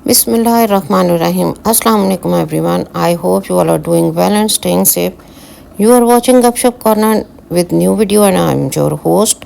Bismillahirrahmanirrahim. Assalamu alaikum everyone. I hope you all are doing well and staying safe. You are watching Gupshup Corner with new video and I am your host.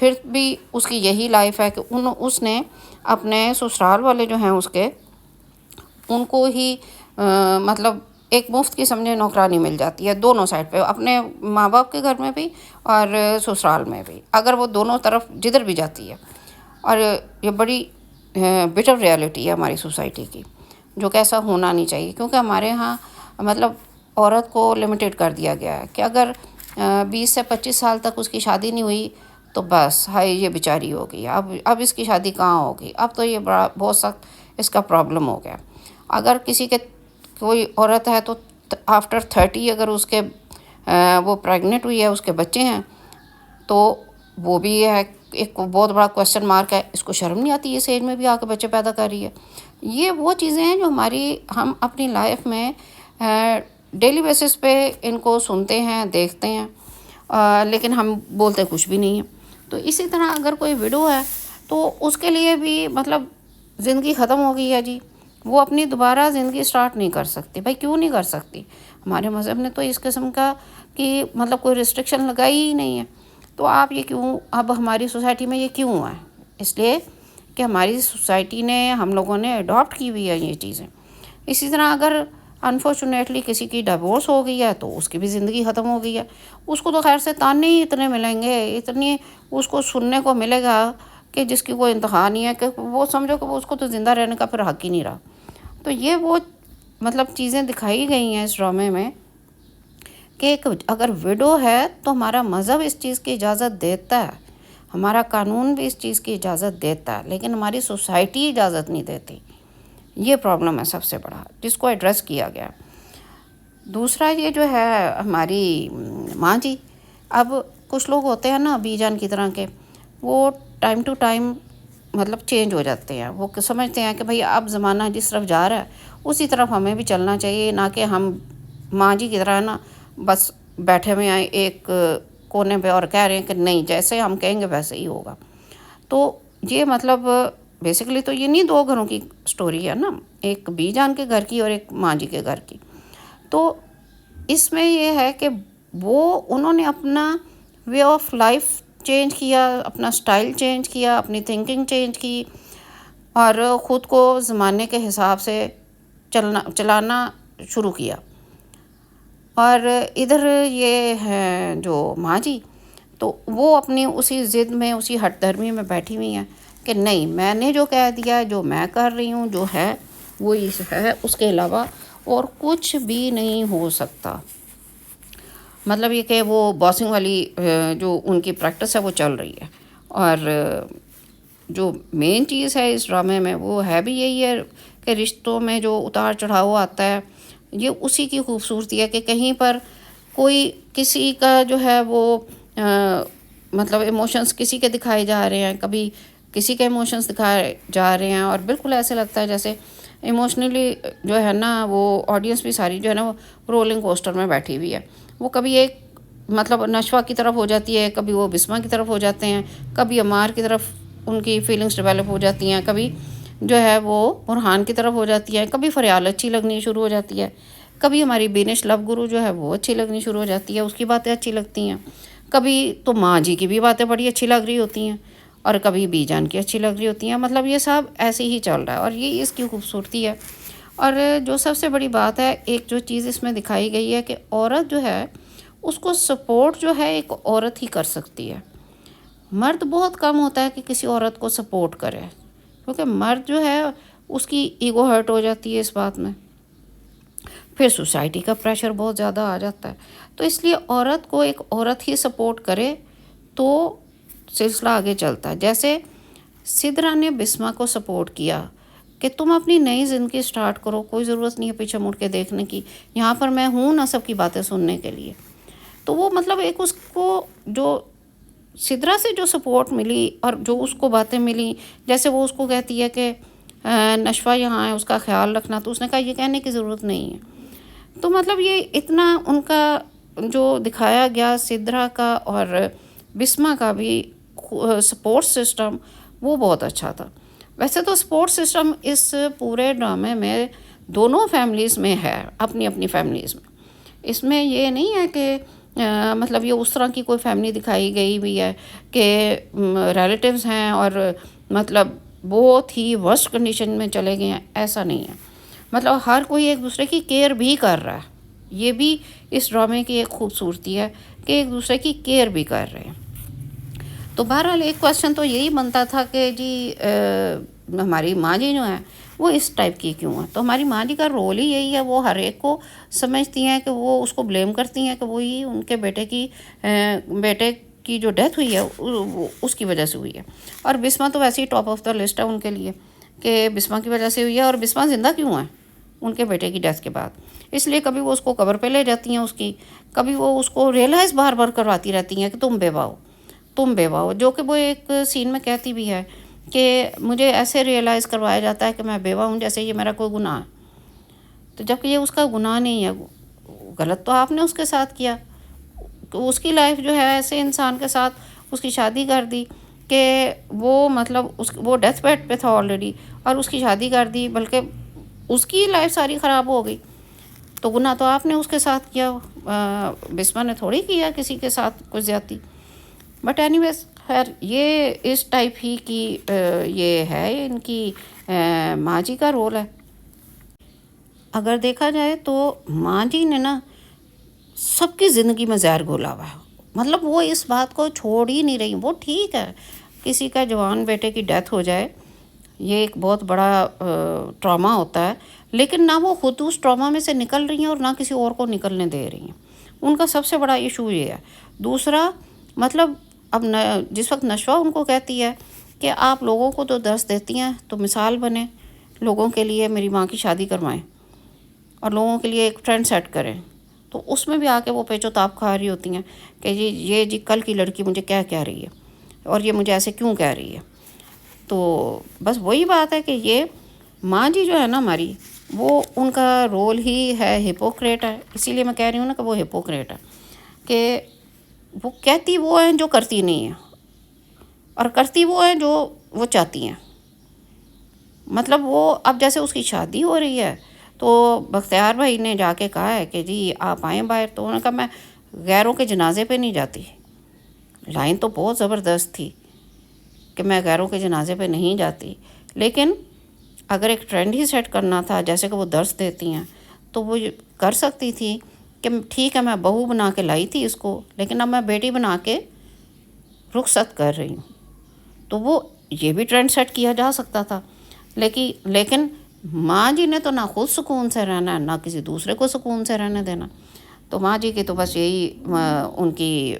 پھر بھی اس کی یہی life ہے کہ اس نے اپنے سسرال والے جو ہیں اس کے، ان کو ہی مطلب ایک مفت کی سمجھے نوکرانی مل جاتی ہے دونوں سائڈ پہ، اپنے ماں باپ کے گھر میں بھی اور سسرال میں بھی، اگر وہ دونوں طرف جدھر بھی جاتی ہے۔ اور یہ بڑی بٹر ریالٹی ہے ہماری سوسائٹی کی، جو کہ ایسا ہونا نہیں چاہیے، کیونکہ ہمارے ہاں مطلب عورت کو لمیٹیڈ کر دیا گیا ہے کہ اگر 20 سے 25 سال تک اس کی شادی نہیں ہوئی تو بس ہائی یہ بیچاری ہوگی، اب اس کی شادی کہاں ہوگی، اب تو یہ بہت سخت اس کا پرابلم ہو گیا۔ اگر کسی کے کوئی عورت ہے تو آفٹر 30 اگر اس کے وہ پریگننٹ ہوئی ہے، اس کے بچے ہیں، تو وہ بھی ہے ایک بہت بڑا کویسچن مارک ہے، اس کو شرم نہیں آتی اس ایج میں بھی آ کے بچے پیدا کر رہی ہے۔ یہ وہ چیزیں ہیں جو ہم اپنی لائف میں ڈیلی بیسس پہ ان کو سنتے ہیں، دیکھتے ہیں، لیکن ہم بولتے کچھ بھی نہیں ہیں۔ تو اسی طرح اگر کوئی وڈو ہے تو اس کے لیے بھی مطلب زندگی ختم ہو گئی ہے جی، وہ اپنی دوبارہ زندگی سٹارٹ نہیں کر سکتی۔ بھائی کیوں نہیں کر سکتی؟ ہمارے مذہب نے تو اس قسم کا کہ مطلب کوئی ریسٹرکشن لگائی ہی نہیں ہے، تو آپ یہ کیوں اب ہماری سوسائٹی میں یہ کیوں ہے؟ اس لیے کہ ہماری سوسائٹی نے، ہم لوگوں نے اڈاپٹ کی ہوئی ہے یہ چیزیں۔ اسی طرح اگر انفارچونیٹلی کسی کی ڈیورس ہو گئی ہے تو اس کی بھی زندگی ختم ہو گئی ہے، اس کو تو خیر سے تانے ہی اتنے ملیں گے، اتنی اس کو سننے کو ملے گا کہ جس کی کوئی انتہا نہیں ہے، کہ وہ سمجھو کہ اس کو تو زندہ رہنے کا پھر حق ہی نہیں رہا۔ تو یہ وہ مطلب چیزیں دکھائی گئی ہیں اس ڈرامے میں کہ اگر وڈو ہے تو ہمارا مذہب اس چیز کی اجازت دیتا ہے، ہمارا قانون بھی اس چیز کی اجازت دیتا ہے، لیکن ہماری سوسائٹی اجازت نہیں دیتی۔ یہ پرابلم ہے سب سے بڑا، جس کو ایڈریس کیا گیا۔ دوسرا یہ جو ہے ہماری ماں جی، اب کچھ لوگ ہوتے ہیں نا بی جان کی طرح کے، وہ ٹائم ٹو ٹائم مطلب چینج ہو جاتے ہیں، وہ سمجھتے ہیں کہ بھئی اب زمانہ جس طرف جا رہا ہے اسی طرف ہمیں بھی چلنا چاہیے، نہ کہ ہم ماں جی کی طرح نا بس بیٹھے ہوئے ہیں ایک کونے پہ اور کہہ رہے ہیں کہ نہیں جیسے ہم کہیں گے ویسے ہی ہوگا۔ تو یہ مطلب بیسیکلی تو یہ نہیں دو گھروں کی سٹوری ہے نا، ایک بی جان کے گھر کی اور ایک ماں جی کے گھر کی۔ تو اس میں یہ ہے کہ انہوں نے اپنا وے آف لائف چینج کیا، اپنا سٹائل چینج کیا، اپنی تھنکنگ چینج کی، اور خود کو زمانے کے حساب سے چلانا شروع کیا۔ اور ادھر یہ ہے جو ماں جی، تو وہ اپنی اسی ضد میں، اسی ہٹ دھرمی میں بیٹھی ہوئی ہیں کہ نہیں میں نے جو کہہ دیا، جو میں کر رہی ہوں، جو ہے وہی ہے، اس کے علاوہ اور کچھ بھی نہیں ہو سکتا۔ مطلب یہ کہ وہ باسنگ والی جو ان کی پریکٹس ہے وہ چل رہی ہے۔ اور جو مین چیز ہے اس ڈرامے میں وہ ہے بھی یہی ہے کہ رشتوں میں جو اتار چڑھاؤ آتا ہے، یہ اسی کی خوبصورتی ہے کہ کہیں پر کوئی کسی کا جو ہے وہ مطلب ایموشنز کسی کے دکھائے جا رہے ہیں، کبھی کسی کے ایموشنز دکھائے جا رہے ہیں، اور بالکل ایسے لگتا ہے جیسے ایموشنلی جو ہے نا وہ آڈینس بھی ساری جو ہے نا وہ رولنگ کوسٹر میں بیٹھی ہوئی ہے۔ وہ کبھی ایک مطلب نشوہ کی طرف ہو جاتی ہے، کبھی وہ بسمہ کی طرف ہو جاتے ہیں، کبھی عمار کی طرف ان کی فیلنگز ڈیولپ ہو جاتی ہیں، کبھی جو ہے وہ برہان کی طرف ہو جاتی ہے، کبھی فریال اچھی لگنی شروع ہو جاتی ہے، کبھی ہماری بینش لو گرو جو ہے وہ اچھی لگنی شروع ہو جاتی ہے، اس کی باتیں اچھی لگتی ہیں، کبھی تو ماں جی کی بھی باتیں بڑی اچھی لگ رہی ہوتی ہیں، اور کبھی بی جان کی اچھی لگ رہی ہوتی ہیں۔ مطلب یہ سب ایسے ہی چل رہا ہے، اور یہ اس کی خوبصورتی ہے۔ اور جو سب سے بڑی بات ہے، ایک جو چیز اس میں دکھائی گئی ہے کہ عورت جو ہے اس کو سپورٹ جو ہے ایک عورت ہی کر سکتی ہے۔ مرد بہت کم ہوتا ہے کہ کسی عورت کو سپورٹ کرے، کیونکہ مرد جو ہے اس کی ایگو ہرٹ ہو جاتی ہے اس بات میں، پھر سوسائٹی کا پریشر بہت زیادہ آ جاتا ہے۔ تو اس لیے عورت کو ایک عورت ہی سپورٹ کرے تو سلسلہ آگے چلتا ہے۔ جیسے سدرا نے بسمہ کو سپورٹ کیا کہ تم اپنی نئی زندگی سٹارٹ کرو، کوئی ضرورت نہیں ہے پیچھے مڑ کے دیکھنے کی، یہاں پر میں ہوں نا سب کی باتیں سننے کے لیے۔ تو وہ مطلب ایک اس کو جو سدرا سے جو سپورٹ ملی اور جو اس کو باتیں ملی، جیسے وہ اس کو کہتی ہے کہ نشوہ یہاں ہے اس کا خیال رکھنا، تو اس نے کہا یہ کہنے کی ضرورت نہیں ہے۔ تو مطلب یہ اتنا ان کا جو دکھایا گیا سدرا کا اور بسمہ کا بھی سپورٹ سسٹم وہ بہت اچھا تھا۔ ویسے تو سپورٹ سسٹم اس پورے ڈرامے میں دونوں فیملیز میں ہے، اپنی اپنی فیملیز میں۔ اس میں یہ نہیں ہے کہ مطلب یہ اس طرح کی کوئی فیملی دکھائی گئی بھی ہے کہ ریلیٹیوز ہیں اور مطلب بہت ہی ورسٹ کنڈیشن میں چلے گئے ہیں، ایسا نہیں ہے۔ مطلب ہر کوئی ایک دوسرے کی کیئر بھی کر رہا ہے، یہ بھی اس ڈرامے کی ایک خوبصورتی ہے کہ ایک دوسرے کی کیئر بھی کر رہے ہیں۔ تو بہرحال ایک کویشچن تو یہی بنتا تھا کہ جی ہماری ماں جی جو ہیں وہ اس ٹائپ کی کیوں ہیں؟ تو ہماری ماں جی کا رول ہی یہی ہے، وہ ہر ایک کو سمجھتی ہیں کہ وہ اس کو بلیم کرتی ہیں کہ وہی ان کے بیٹے کی جو ڈیتھ ہوئی ہے اس کی وجہ سے ہوئی ہے۔ اور بسما تو ویسے ہی ٹاپ آف دا لسٹ ہے ان کے لیے کہ بسما کی وجہ سے ہوئی ہے، اور بسما زندہ کیوں ہے ان کے بیٹے کی ڈیتھ کے بعد؟ اس لیے کبھی وہ اس کو قبر پہ لے جاتی ہیں اس کی، کبھی وہ اس کو ریئلائز بار بار کرواتی رہتی ہیں کہ تم بیوہ ہو، تم بیوہ ہو، جو کہ وہ ایک سین میں کہتی بھی ہے کہ مجھے ایسے ریئلائز کروایا جاتا ہے کہ میں بیوہ ہوں جیسے یہ میرا کوئی گناہ ہے، تو جبکہ یہ اس کا گناہ نہیں ہے، غلط تو آپ نے اس کے ساتھ کیا، تو اس کی لائف جو ہے ایسے انسان کے ساتھ اس کی شادی کر دی کہ وہ مطلب وہ ڈیتھ بیڈ پہ تھا آلریڈی، اور اس کی شادی کر دی، بلکہ اس کی لائف ساری خراب ہو گئی۔ تو گناہ تو آپ نے اس کے ساتھ کیا، بسما نے تھوڑی کیا کسی کے ساتھ کوئی زیادتی۔ بٹ اینی ویز خیر یہ اس ٹائپ ہی کی یہ ہے ان کی ماں جی کا رول ہے۔ اگر دیکھا جائے تو ماں جی نے نا سب کی زندگی میں زہر گھولا ہوا ہے، مطلب وہ اس بات کو چھوڑ ہی نہیں رہی۔ وہ ٹھیک ہے کسی کا جوان بیٹے کی ڈیتھ ہو جائے، یہ ایک بہت بڑا ٹراما ہوتا ہے، لیکن نہ وہ خود اس ٹراما میں سے نکل رہی ہیں اور نہ کسی اور کو نکلنے دے رہی ہیں۔ ان کا سب سے بڑا ایشو یہ ہے۔ دوسرا مطلب اب جس وقت نشوہ ان کو کہتی ہے کہ آپ لوگوں کو تو درس دیتی ہیں تو مثال بنیں، لوگوں کے لیے میری ماں کی شادی کروائیں اور لوگوں کے لیے ایک ٹرینڈ سیٹ کریں، تو اس میں بھی آ کے وہ پیچ و تاب کھا رہی ہوتی ہیں کہ جی کل کی لڑکی مجھے کیا کہہ رہی ہے اور یہ مجھے ایسے کیوں کہہ رہی ہے۔ تو بس وہی بات ہے کہ یہ ماں جی جو ہے نا ہماری، وہ ان کا رول ہی ہے ہپوکریٹ ہے، اسی لیے میں کہہ رہی ہوں نا کہ وہ ہپوکریٹ ہے، کہ وہ کہتی وہ ہیں جو کرتی نہیں ہیں، اور کرتی وہ ہیں جو وہ چاہتی ہیں۔ مطلب وہ اب جیسے اس کی شادی ہو رہی ہے تو بختیار بھائی نے جا کے کہا ہے کہ جی آپ آئیں باہر، تو انہوں نے کہا میں غیروں کے جنازے پہ نہیں جاتی۔ لائن تو بہت زبردست تھی کہ میں غیروں کے جنازے پہ نہیں جاتی، لیکن اگر ایک ٹرینڈ ہی سیٹ کرنا تھا جیسے کہ وہ درس دیتی ہیں تو وہ کر سکتی تھی کہ ٹھیک ہے میں بہو بنا کے لائی تھی اس کو، لیکن اب میں بیٹی بنا کے رخصت کر رہی ہوں، تو وہ یہ بھی ٹرینڈ سیٹ کیا جا سکتا تھا۔ لیکن ماں جی نے تو نہ خود سکون سے رہنا ہے نہ کسی دوسرے کو سکون سے رہنے دینا، تو ماں جی کی تو بس یہی ان کی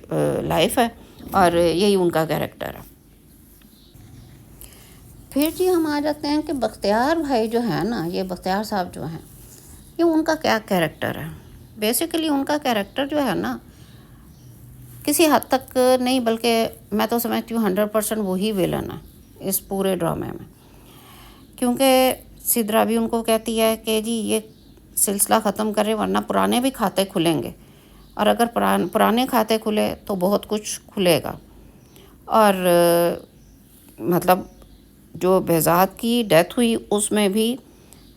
لائف ہے اور یہی ان کا کیریکٹر ہے۔ پھر جی ہم آ جاتے ہیں کہ بختیار بھائی جو ہیں نا، یہ بختیار صاحب جو ہیں، یہ ان کا کیا کیریکٹر ہے؟ بیسیکلی ان کا کیریکٹر جو ہے نا کسی حد تک نہیں، بلکہ میں تو سمجھتی ہوں 100% وہی ویلن ہے اس پورے ڈرامے میں، کیونکہ سدرا بھی ان کو کہتی ہے کہ جی یہ سلسلہ ختم کرے ورنہ پرانے بھی کھاتے کھلیں گے، اور اگر پرانے کھاتے کھلے تو بہت کچھ کھلے گا۔ اور مطلب جو بہزاد کی ڈیتھ ہوئی اس میں بھی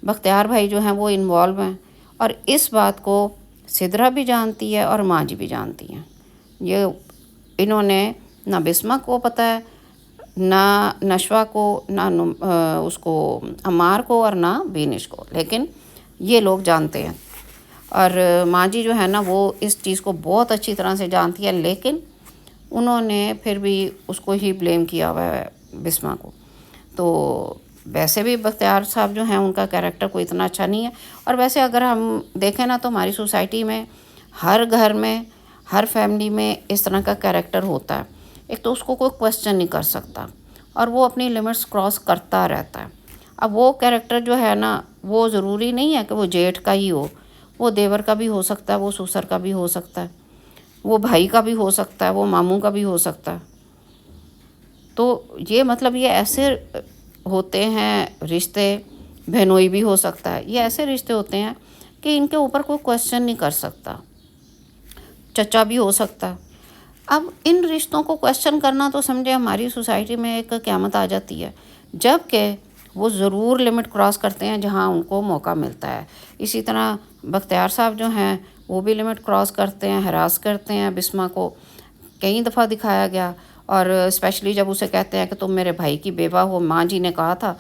بختیار بھائی جو ہیں وہ انوالو ہیں، اور اس بات کو سدرا بھی جانتی ہے اور ماں جی بھی جانتی ہیں۔ یہ انہوں نے نہ بسما کو پتہ ہے، نہ نشوہ کو، نہ اس کو عمار کو، اور نہ بینش کو، لیکن یہ لوگ جانتے ہیں۔ اور ماں جی جو ہے نا وہ اس چیز کو بہت اچھی طرح سے جانتی ہے، لیکن انہوں نے پھر بھی اس کو ہی بلیم کیا ہوا ہے بسما کو۔ تو ویسے بھی بختیار صاحب جو ہیں ان کا کیریکٹر کوئی اتنا اچھا نہیں ہے، اور ویسے اگر ہم دیکھیں نا تو ہماری سوسائٹی میں ہر گھر میں ہر فیملی میں اس طرح کا کیریکٹر ہوتا ہے، ایک تو اس کو کوئی کویسچن نہیں کر سکتا اور وہ اپنی لمٹس کراس کرتا رہتا ہے۔ اب وہ کیریکٹر جو ہے نا وہ ضروری نہیں ہے کہ وہ جیٹھ کا ہی ہو، وہ دیور کا بھی ہو سکتا ہے، وہ سسر کا بھی ہو سکتا ہے، وہ بھائی کا بھی ہو سکتا ہے، وہ ماموں کا بھی ہو سکتا ہے۔ تو یہ مطلب یہ ایسے ہوتے ہیں رشتے، بہنوئی بھی ہو سکتا ہے، یہ ایسے رشتے ہوتے ہیں کہ ان کے اوپر کوئی کویسچن نہیں کر سکتا، چچا بھی ہو سکتا ہے۔ اب ان رشتوں کو کویسچن کرنا تو سمجھے ہماری سوسائٹی میں ایک قیامت آ جاتی ہے، جب کہ وہ ضرور لمٹ کراس کرتے ہیں جہاں ان کو موقع ملتا ہے۔ اسی طرح بختیار صاحب جو ہیں وہ بھی لمٹ کراس کرتے ہیں، ہراس کرتے ہیں. بسما کو کئی دفعہ دکھایا گیا، اور اسپیشلی جب اسے کہتے ہیں کہ تم میرے بھائی کی بیوہ ہو، ماں جی نے کہا تھا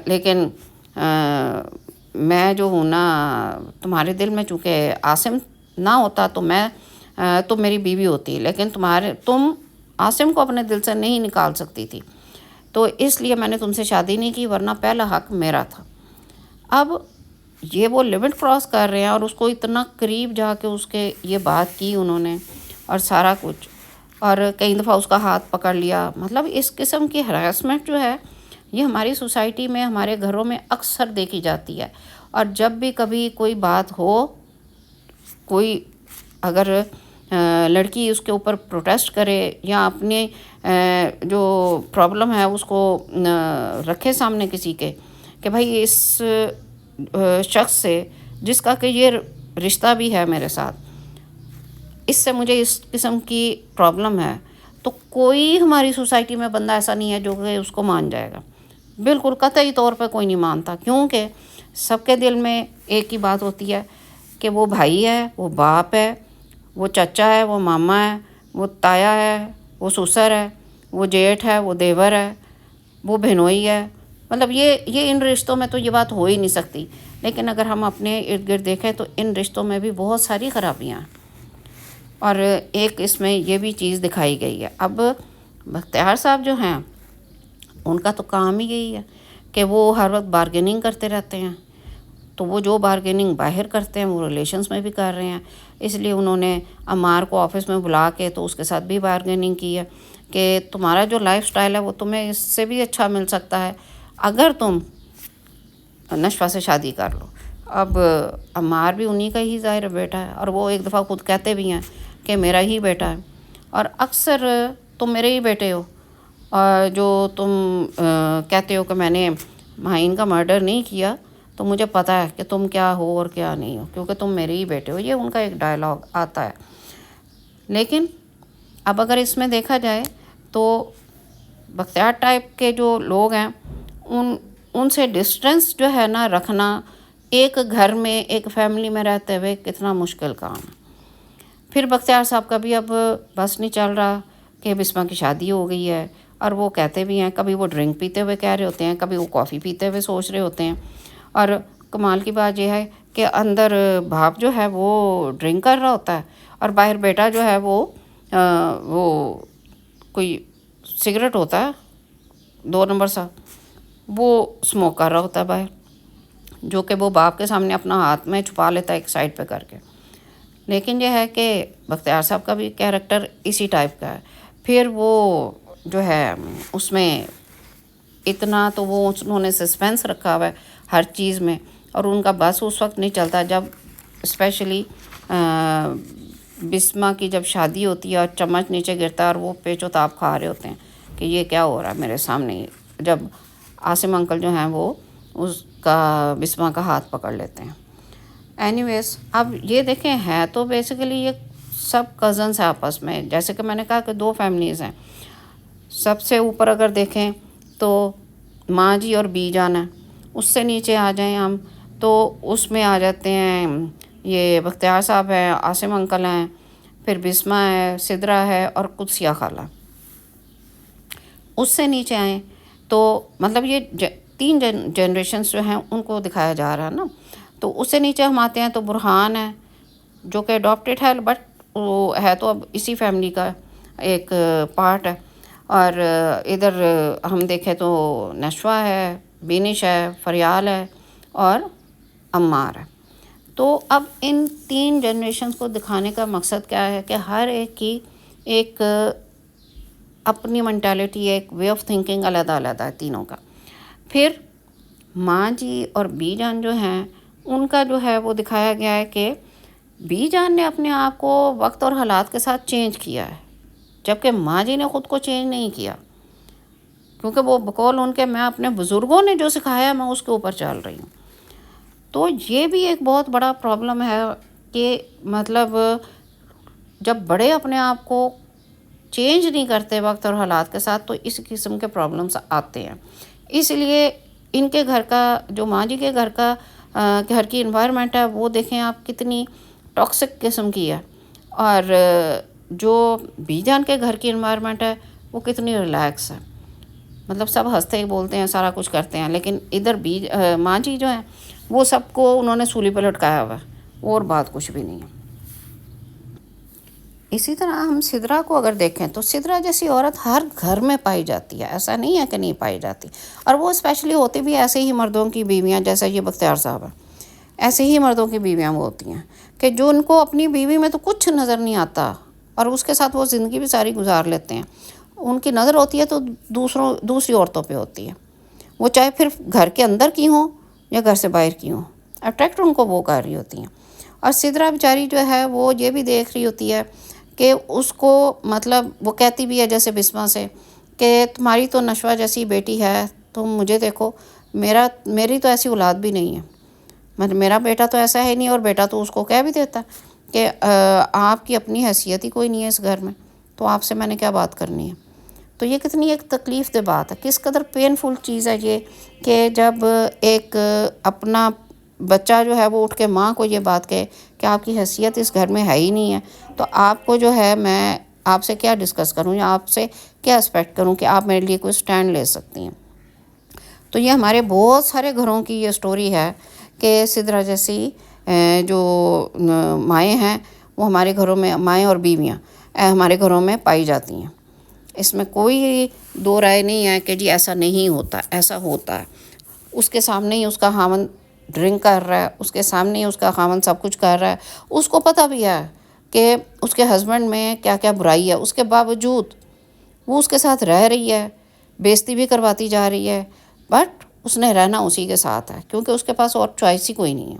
لیکن میں جو ہوں نا تمہارے دل میں چونکہ عاصم نہ ہوتا تو میں تم میری بیوی ہوتی، لیکن تم عاصم کو اپنے دل سے نہیں نکال سکتی تھی، تو اس لیے میں نے تم سے شادی نہیں کی، ورنہ پہلا حق میرا تھا. اب یہ وہ لمٹ کراس کر رہے ہیں، اور اس کو اتنا قریب جا کے اس کے یہ بات کی انہوں نے اور سارا کچھ، اور کئی دفعہ اس کا ہاتھ پکڑ لیا. مطلب اس قسم کی ہراسمنٹ جو ہے یہ ہماری سوسائٹی میں، ہمارے گھروں میں اکثر دیکھی جاتی ہے. اور جب بھی کبھی کوئی بات ہو، کوئی اگر لڑکی اس کے اوپر پروٹیسٹ کرے یا اپنے جو پرابلم ہے اس کو رکھے سامنے کسی کے، کہ بھائی اس شخص سے جس کا کہ یہ رشتہ بھی ہے میرے ساتھ، اس سے مجھے اس قسم کی پرابلم ہے، تو کوئی ہماری سوسائٹی میں بندہ ایسا نہیں ہے جو کہ اس کو مان جائے گا. بالکل قطعی طور پہ کوئی نہیں مانتا، کیونکہ سب کے دل میں ایک ہی بات ہوتی ہے کہ وہ بھائی ہے، وہ باپ ہے، وہ چچا ہے، وہ ماما ہے، وہ تایا ہے، وہ سسر ہے، وہ جیٹھ ہے، وہ دیور ہے، وہ بہنوئی ہے. مطلب یہ ان رشتوں میں تو یہ بات ہو ہی نہیں سکتی. لیکن اگر ہم اپنے ارد گرد دیکھیں تو ان رشتوں میں بھی بہت ساری خرابیاں ہیں، اور ایک اس میں یہ بھی چیز دکھائی گئی ہے. اب بختیار صاحب جو ہیں ان کا تو کام ہی یہی ہے کہ وہ ہر وقت بارگیننگ کرتے رہتے ہیں، تو وہ جو بارگیننگ باہر کرتے ہیں وہ ریلیشنز میں بھی کر رہے ہیں. اس لیے انہوں نے عمار کو آفس میں بلا کے تو اس کے ساتھ بھی بارگیننگ کی ہے کہ تمہارا جو لائف سٹائل ہے وہ تمہیں اس سے بھی اچھا مل سکتا ہے اگر تم نشوہ سے شادی کر لو. اب عمار بھی انہی کا ہی ظاہر بیٹا ہے، اور وہ ایک دفعہ خود کہتے بھی ہیں کہ میرا ہی بیٹا ہے، اور اکثر تم میرے ہی بیٹے ہو، اور جو تم کہتے ہو کہ میں نے مہین کا مرڈر نہیں کیا، تو مجھے پتہ ہے کہ تم کیا ہو اور کیا نہیں ہو، کیونکہ تم میرے ہی بیٹے ہو. یہ ان کا ایک ڈائلاگ آتا ہے. لیکن اب اگر اس میں دیکھا جائے تو بختیار ٹائپ کے جو لوگ ہیں ان سے ڈسٹینس جو ہے نا رکھنا ایک گھر میں، ایک فیملی میں رہتے ہوئے کتنا مشکل کام ہے. پھر بختیار صاحب کا بھی اب بس نہیں چل رہا کہ بسما کی شادی ہو گئی ہے، اور وہ کہتے بھی ہیں، کبھی وہ ڈرنک پیتے ہوئے کہہ رہے ہوتے ہیں، کبھی وہ کافی پیتے ہوئے سوچ رہے ہوتے ہیں. اور کمال کی بات یہ ہے کہ اندر باپ جو ہے وہ ڈرنک کر رہا ہوتا ہے، اور باہر بیٹا جو ہے وہ کوئی سگریٹ ہوتا ہے 2 نمبر سا، وہ اسموک کر رہا ہوتا ہے باہر، جو کہ وہ باپ کے سامنے اپنا ہاتھ میں چھپا لیتا ہے ایک سائڈ پہ کر کے. لیکن یہ ہے کہ بختیار صاحب کا بھی کیریکٹر اسی ٹائپ کا ہے. پھر وہ جو ہے اس میں اتنا تو وہ انہوں نے سسپینس رکھا ہوا ہے ہر چیز میں، اور ان کا بس اس وقت نہیں چلتا جب اسپیشلی بسما کی جب شادی ہوتی ہے اور چمچ نیچے گرتا ہے اور وہ پیچ و تاب کھا رہے ہوتے ہیں کہ یہ کیا ہو رہا ہے میرے سامنے، جب عاصم انکل جو ہیں وہ اس کا بسما کا ہاتھ پکڑ لیتے ہیں. اینی ویز اب یہ دیکھیں ہے تو بیسیکلی یہ سب کزنس ہیں آپس میں، جیسے کہ میں نے کہا کہ 2 فیملیز ہیں. سب سے اوپر اگر دیکھیں تو ماں جی اور بی جان ہیں، اس سے نیچے آ جائیں ہم تو اس میں آ جاتے ہیں یہ بختیار صاحب ہیں، عاصم انکل ہیں، پھر بسما ہے، سدرا ہے اور قدسیہ خالہ. اس سے نیچے آئیں تو مطلب یہ 3 جنریشنز جو ہیں ان کو دکھایا جا رہا ہے نا. تو اس سے نیچے ہم آتے ہیں تو برہان ہے جو کہ اڈاپٹیڈ ہے، بٹ وہ ہے تو اب اسی فیملی کا ایک پارٹ ہے. اور ادھر ہم دیکھیں تو نشوہ ہے، بینش ہے، فریال ہے اور عمار ہے. تو اب ان 3 جنریشنز کو دکھانے کا مقصد کیا ہے کہ ہر ایک کی ایک اپنی مینٹیلٹی ہے، ایک وے آف تھنکنگ علیحدہ علیحدہ ہے تینوں کا. پھر ماں جی اور بی جان جو ہیں ان کا جو ہے وہ دکھایا گیا ہے کہ بی جان نے اپنے آپ کو وقت اور حالات کے ساتھ چینج کیا ہے، جبکہ ماں جی نے خود کو چینج نہیں کیا، کیونکہ وہ بقول ان کے میں اپنے بزرگوں نے جو سکھایا میں اس کے اوپر چل رہی ہوں. تو یہ بھی ایک بہت بڑا پرابلم ہے کہ مطلب جب بڑے اپنے آپ کو چینج نہیں کرتے وقت اور حالات کے ساتھ تو اس قسم کے پرابلمس آتے ہیں. اس لیے ان کے گھر کا جو ماں جی کے گھر کا گھر کی انوائرمنٹ ہے وہ دیکھیں آپ کتنی ٹاکسک قسم کی ہے. اور جو بی جان کے گھر کی انوائرمنٹ ہے وہ کتنی ریلیکس ہے. مطلب سب ہنستے بولتے ہیں، سارا کچھ کرتے ہیں، لیکن ادھر ماں جی جو ہیں وہ سب کو انہوں نے سولی پہ لٹکایا ہوا ہے، اور بات کچھ بھی نہیں ہے. اسی طرح ہم سدرا کو اگر دیکھیں تو سدرا جیسی عورت ہر گھر میں پائی جاتی ہے، ایسا نہیں ہے کہ نہیں پائی جاتی. اور وہ اسپیشلی ہوتی بھی ایسے ہی مردوں کی بیویاں، جیسا یہ بختیار صاحب ہے، ایسے ہی مردوں کی بیویاں وہ ہوتی ہیں کہ جو ان کو اپنی بیوی میں تو کچھ نظر نہیں آتا، اور اس کے ساتھ وہ زندگی بھی ساری گزار لیتے ہیں. ان کی نظر ہوتی ہے تو دوسری عورتوں پہ ہوتی ہے، وہ چاہے پھر گھر کے اندر کی ہوں یا گھر سے باہر کی ہوں، اٹریکٹ ان کو وہ کر رہی ہوتی ہیں. اور سدرا بیچاری جو ہے وہ یہ بھی دیکھ رہی ہوتی ہے کہ اس کو مطلب وہ کہتی بھی ہے جیسے بسما سے کہ تمہاری تو نشوہ جیسی بیٹی ہے، تم مجھے دیکھو، میری تو ایسی اولاد بھی نہیں ہے، مطلب میرا بیٹا تو ایسا ہے نہیں. اور بیٹا تو اس کو کہہ بھی دیتا کہ آپ کی اپنی حیثیت ہی کوئی نہیں ہے اس گھر میں، تو آپ سے میں نے کیا بات کرنی ہے. تو یہ کتنی ایک تکلیف دہ بات ہے، کس قدر پینفل چیز ہے یہ کہ جب ایک اپنا بچہ جو ہے وہ اٹھ کے ماں کو یہ بات کہے کہ آپ کی حیثیت اس گھر میں ہے ہی نہیں ہے، تو آپ کو جو ہے میں آپ سے کیا ڈسکس کروں یا آپ سے کیا ایکسپیکٹ کروں کہ آپ میرے لیے کوئی سٹینڈ لے سکتی ہیں. تو یہ ہمارے بہت سارے گھروں کی یہ سٹوری ہے کہ سدرا جیسی جو مائیں ہیں وہ ہمارے گھروں میں، مائیں اور بیویاں ہمارے گھروں میں پائی جاتی ہیں. اس میں کوئی دو رائے نہیں ہے کہ جی ایسا نہیں ہوتا، ایسا ہوتا ہے. اس کے سامنے ہی اس کا خاوند ڈرنک کر رہا ہے، اس کے سامنے ہی اس کا خاوند سب کچھ کر رہا ہے، اس کو پتہ بھی ہے کہ اس کے ہسبینڈ میں کیا کیا برائی ہے، اس کے باوجود وہ اس کے ساتھ رہ رہی ہے، بےعزتی بھی کرواتی جا رہی ہے، بٹ اس نے رہنا اسی کے ساتھ ہے کیونکہ اس کے پاس اور چوائس ہی کوئی نہیں ہے.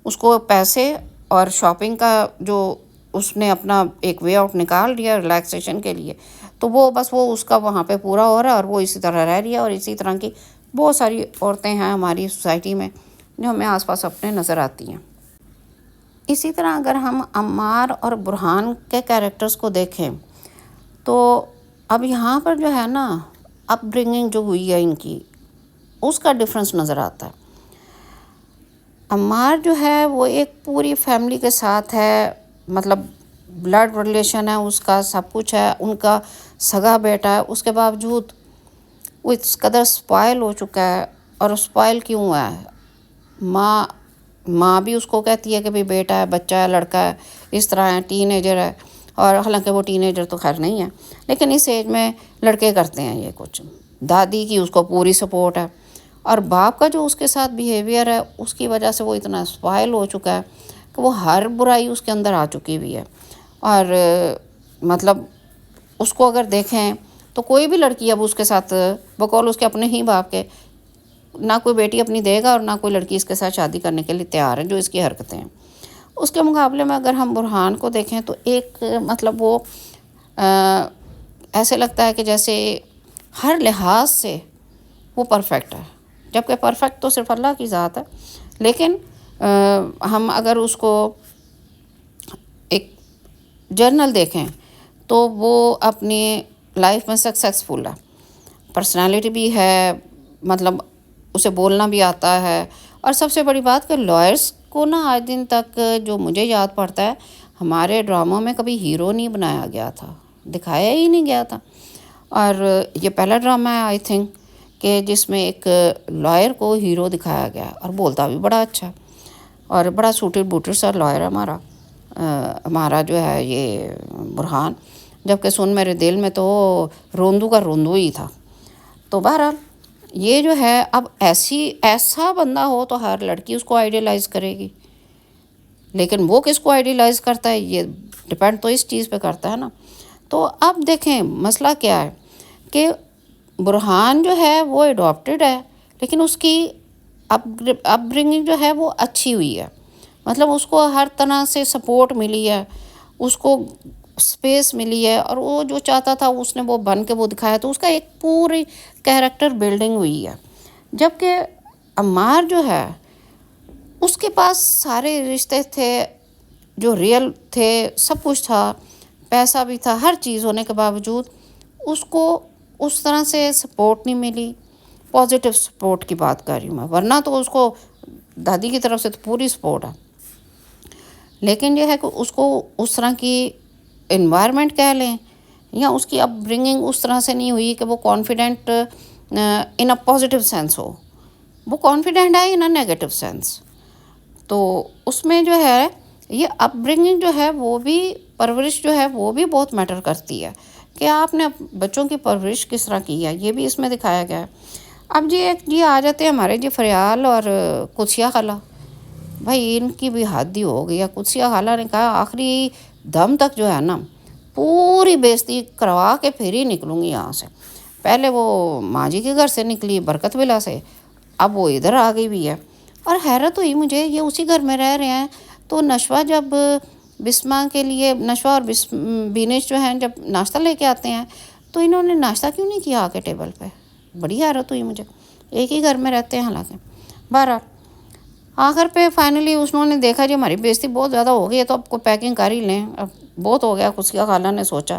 اس کو پیسے اور شاپنگ کا جو اس نے اپنا ایک وے آؤٹ نکال لیا ریلیکسیشن کے لیے، تو وہ بس وہ اس کا وہاں پہ پورا ہو رہا ہے اور وہ اسی طرح رہ رہی ہے. اور اسی طرح کی بہت ساری عورتیں ہیں ہماری سوسائٹی میں جو ہمیں آس پاس اپنے نظر آتی ہیں. اسی طرح اگر ہم عمار اور برہان کے کیریکٹرز کو دیکھیں تو اب یہاں پر جو ہے نا اپ برنگنگ جو ہوئی ہے ان کی، اس کا ڈفرنس نظر آتا ہے. عمار جو ہے وہ ایک پوری فیملی کے ساتھ ہے، مطلب بلڈ ریلیشن ہے اس کا، سب کچھ ہے، ان کا سگا بیٹا ہے، اس کے باوجود وہ اس قدر سپائل ہو چکا ہے. اور سپائل کیوں ہے؟ ماں بھی اس کو کہتی ہے کہ بھئی بیٹا ہے، بچہ ہے، لڑکا ہے، اس طرح ہے، ٹین ایجر ہے. اور حالانکہ وہ ٹین ایجر تو خیر نہیں ہے، لیکن اس ایج میں لڑکے کرتے ہیں یہ کچھ. دادی کی اس کو پوری سپورٹ ہے، اور باپ کا جو اس کے ساتھ بیہیویئر ہے اس کی وجہ سے وہ اتنا سپائل ہو چکا ہے کہ وہ ہر برائی اس کے اندر آ چکی ہوئی ہے. اور مطلب اس کو اگر دیکھیں تو کوئی بھی لڑکی اب اس کے ساتھ بقول اس کے اپنے ہی باپ کے نہ کوئی بیٹی اپنی دے گا اور نہ کوئی لڑکی اس کے ساتھ شادی کرنے کے لیے تیار ہے جو اس کی حرکتیں ہیں. اس کے مقابلے میں اگر ہم برہان کو دیکھیں تو ایک مطلب وہ ایسے لگتا ہے کہ جیسے ہر لحاظ سے وہ پرفیکٹ ہے، جبکہ پرفیکٹ تو صرف اللہ کی ذات ہے. لیکن ہم اگر اس کو ایک جرنل دیکھیں تو وہ اپنی لائف میں سکسیسفل ہے، پرسنالٹی بھی ہے، مطلب اسے بولنا بھی آتا ہے. اور سب سے بڑی بات کہ لائرس کو نا آج دن تک جو مجھے یاد پڑتا ہے ہمارے ڈراموں میں کبھی ہیرو نہیں بنایا گیا تھا، دکھایا ہی نہیں گیا تھا. اور یہ پہلا ڈرامہ ہے آئی تھنک کہ جس میں ایک لائر کو ہیرو دکھایا گیا، اور بولتا بھی بڑا اچھا، اور بڑا سوٹڈ بوٹڈ سا لائر ہے ہمارا جو ہے یہ برہان. جبکہ سن میرے دل میں تو روندو کا روندو ہی تھا. تو بہرحال یہ جو ہے اب ایسا بندہ ہو تو ہر لڑکی اس کو آئیڈیلائز کرے گی، لیکن وہ کس کو آئیڈیلائز کرتا ہے یہ ڈپینڈ تو اس چیز پہ کرتا ہے نا. تو اب دیکھیں مسئلہ کیا ہے کہ برہان جو ہے وہ اڈاپٹڈ ہے، لیکن اس کی اپ برنگنگ جو ہے وہ اچھی ہوئی ہے، مطلب اس کو ہر طرح سے سپورٹ ملی ہے، اس کو سپیس ملی ہے، اور وہ جو چاہتا تھا اس نے وہ بن کے وہ دکھایا، تو اس کا ایک پوری کیریکٹر بلڈنگ ہوئی ہے. جبکہ عمار جو ہے اس کے پاس سارے رشتے تھے جو ریئل تھے، سب کچھ تھا، پیسہ بھی تھا، ہر چیز ہونے کے باوجود اس کو اس طرح سے سپورٹ نہیں ملی. پازیٹیو سپورٹ کی بات کر رہی ہوں میں، ورنہ تو اس کو دادی کی طرف سے تو پوری سپورٹ ہے. لیکن جو ہے کہ اس کو اس طرح کی انوائرمنٹ کہہ لیں یا اس کی اپ برنگنگ اس طرح سے نہیں ہوئی کہ وہ confident in a positive sense ہو، وہ کانفیڈنٹ ہے ان اے نیگیٹو سینس. تو اس میں جو ہے یہ اپ برنگنگ جو ہے وہ بھی، پرورش جو ہے وہ بھی بہت میٹر کرتی ہے کہ آپ نے بچوں کی پرورش کس طرح کی ہے، یہ بھی اس میں دکھایا گیا ہے. اب جی آ جاتے ہیں ہمارے جی فریال اور قدسیہ خالہ. بھائی ان کی بھی حد ہی ہو گئی ہے. قدسیہ خالہ نے کہا آخری دم تک جو ہے نا پوری بےزتی کروا کے پھر ہی نکلوں گی یہاں سے. پہلے وہ ماں جی کے گھر سے نکلی برکت ولا سے، اب وہ ادھر آ گئی بھی ہے. اور حیرت ہوئی مجھے، یہ اسی گھر میں رہ رہے ہیں تو نشوہ جب بسمہ کے لیے، نشوہ اور بینش جو ہیں جب ناشتہ لے کے آتے ہیں تو انہوں نے ناشتہ کیوں نہیں کیا آ کے ٹیبل پہ؟ بڑی حیرت ہوئی مجھے. ایک ہی گھر میں رہتے ہیں حالانکہ. بہرحال آخر پہ فائنلی انہوں نے دیکھا جی ہماری بےزتی بہت زیادہ ہو گئی ہے تو اب کو پیکنگ کر ہی لیں، اب بہت ہو گیا. قدسیہ خالہ نے سوچا.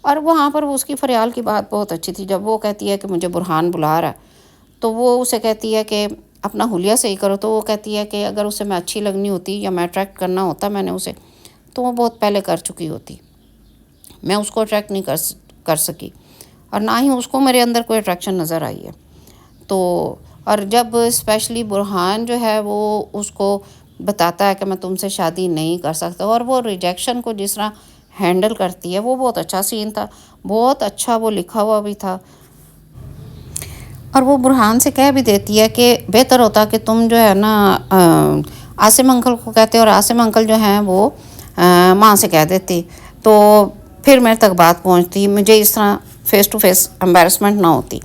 اور وہاں پر اس کی فریال کی بات بہت اچھی تھی. جب وہ کہتی ہے کہ مجھے برہان بلا رہا ہے تو وہ اسے کہتی ہے کہ اپنا حلیہ صحیح کرو. تو وہ کہتی ہے کہ اگر اسے میں اچھی لگنی ہوتی یا میں اٹریکٹ کرنا ہوتا میں نے اسے، تو وہ بہت پہلے کر چکی ہوتی. میں اس کو اٹریکٹ نہیں کر سکی اور نہ ہی اس کو میرے اندر کوئی اٹریکشن نظر آئی ہے. تو اور جب اسپیشلی برہان جو ہے وہ اس کو بتاتا ہے کہ میں تم سے شادی نہیں کر سکتا، اور وہ ریجیکشن کو جس طرح ہینڈل کرتی ہے، وہ بہت اچھا سین تھا، بہت اچھا وہ لکھا ہوا بھی تھا. اور وہ برہان سے کہہ بھی دیتی ہے کہ بہتر ہوتا کہ تم جو ہے نا عاصم انکل کو کہتے، اور عاصم انکل جو ہیں وہ ماں سے کہہ دیتی تو پھر میرے تک بات پہنچتی، مجھے اس طرح فیس ٹو فیس امبیرسمنٹ نہ ہوتی.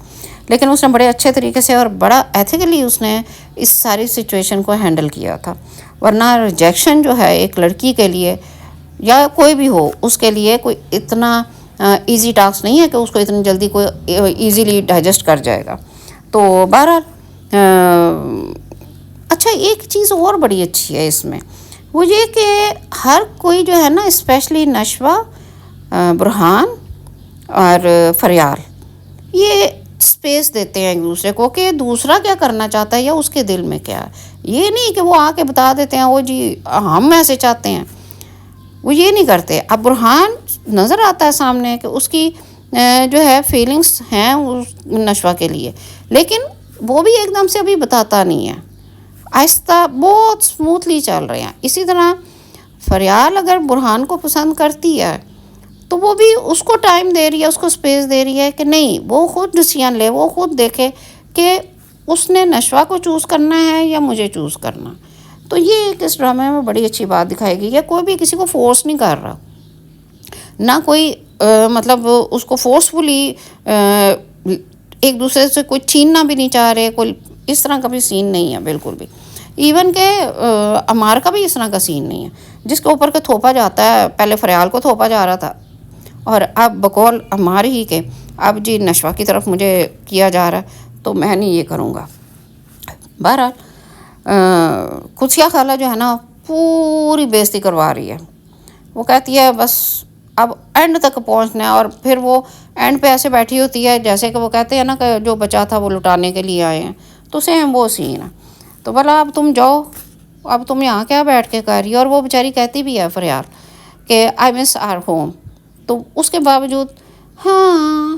لیکن اس نے بڑے اچھے طریقے سے اور بڑا ایتھیکلی اس نے اس ساری سچویشن کو ہینڈل کیا تھا. ورنہ ریجیکشن جو ہے ایک لڑکی کے لیے یا کوئی بھی ہو اس کے لیے کوئی اتنا ایزی ٹاسک نہیں ہے کہ اس کو اتنی جلدی کوئی ایزیلی ڈائجسٹ کر جائے گا. تو بہرحال اچھا ایک چیز اور بڑی اچھی ہے اس میں، وہ یہ کہ ہر کوئی جو ہے نا اسپیشلی نشوہ، برہان اور فریال، یہ اسپیس دیتے ہیں ایک دوسرے کو کہ دوسرا کیا کرنا چاہتا ہے یا اس کے دل میں کیا ہے. یہ نہیں کہ وہ آ کے بتا دیتے ہیں وہ جی ہم ایسے چاہتے ہیں، وہ یہ نہیں کرتے. اب برہان نظر آتا ہے سامنے کہ اس کی جو ہے فیلنگس ہیں نشوہ کے لیے، لیکن وہ بھی ایک دم سے ابھی بتاتا نہیں ہے، آہستہ بہت سموتھلی چل رہے ہیں. اسی طرح فریال اگر برہان کو پسند کرتی ہے تو وہ بھی اس کو ٹائم دے رہی ہے، اس کو سپیس دے رہی ہے کہ نہیں وہ خود ڈیسیژن لے، وہ خود دیکھے کہ اس نے نشوہ کو چوز کرنا ہے یا مجھے چوز کرنا. تو یہ ایک اس ڈرامے میں بڑی اچھی بات دکھائی گئی ہے. کوئی بھی کسی کو فورس نہیں کر رہا، نہ کوئی مطلب اس کو فورسفلی ایک دوسرے سے کوئی چھیننا بھی نہیں چاہ رہے، کوئی اس طرح کا بھی سین نہیں ہے بالکل بھی. ایون کہ عمار کا بھی اس طرح کا سین نہیں ہے جس کے اوپر کے تھوپا جاتا ہے. پہلے فریال کو تھوپا جا رہا تھا اور اب بقول عمار ہی کے اب جی نشوہ کی طرف مجھے کیا جا رہا ہے تو میں نہیں یہ کروں گا. بہرحال قدسیہ خالہ جو ہے نا پوری بےزتی کروا رہی ہے. وہ کہتی ہے بس اب اینڈ تک پہنچنا ہے، اور پھر وہ اینڈ پہ ایسے بیٹھی ہوتی ہے جیسے کہ وہ کہتے ہیں نا کہ جو بچا تھا وہ لٹانے کے لیے آئے ہیں، تو سیم وہ سین ہے. تو بولا اب تم جاؤ، اب تم یہاں کیا بیٹھ کے کر رہی ہو. اور وہ بیچاری کہتی بھی ہے فریال کہ آئی مس آر ہوم، تو اس کے باوجود ہاں